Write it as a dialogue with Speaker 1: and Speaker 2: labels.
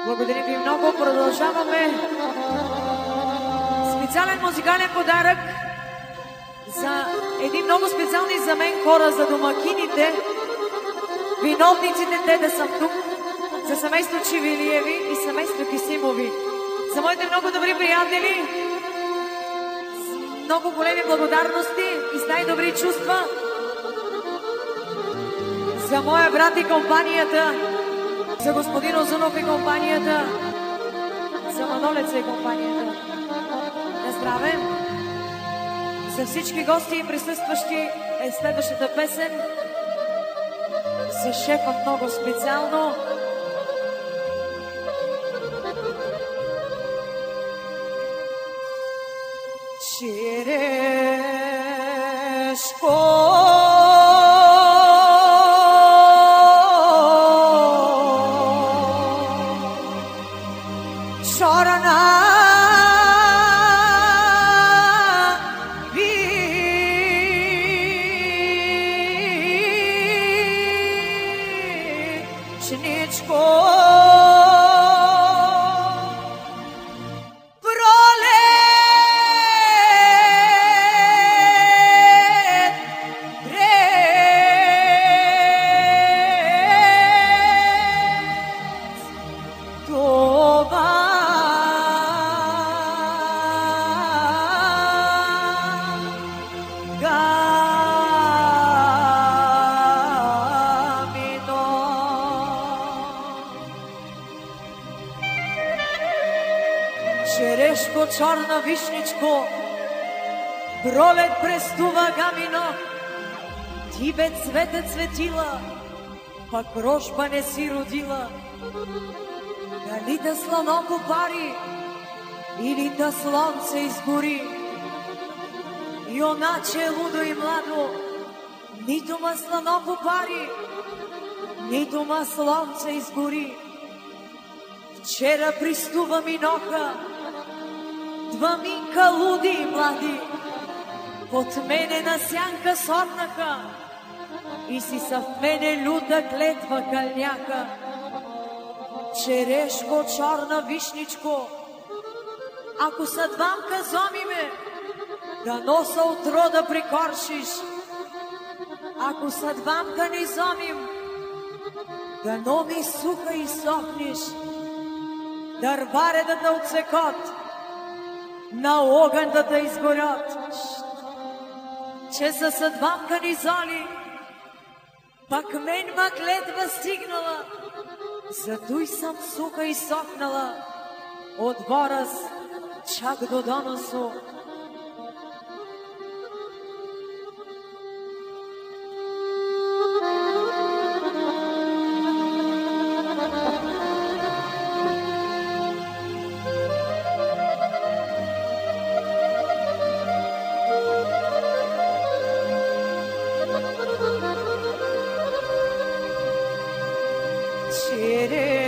Speaker 1: Благодарим ви много. Продължаваме. Специален музикален подарък за едни много специални за мен хора, за домакините, виновниците, те да съм тук, за семейство Чивилиеви и семейство Кисимови, за моите много добри приятели, много големи благодарности и с най-добри чувства за моя брат и компанията, за господин Озунов и компанията, за Манолеца и компанията. На здраве! За всички гости и присъстващи е следващата песен. За шефа много специално. Черешко Черешко, чорна вишничко, пролет престува гамино, ти бе цвете цветила, пак рожба не си родила. Дали да слоно попари, или да слънце изгори, юначе лудо и младо, нито ма слоно попари, нито ма слънце изгори. Вчера пристува миноха два минка луди и млади, под мене на сянка сорнаха и си са в мене люта клетва кълняка. Черешко, чорна вишничко, ако са двамка зомиме, да носа утро да прикоршиш. Ако са двамка ни зомим, да номи суха и сохниш. Дърваре да те отсекот, на огън да те изгорят. Че са съдвамка ни золи, пак мен ма клетва стигнала, затуй съм суха и сохнала, от бораз чак до доносу.
Speaker 2: Черешко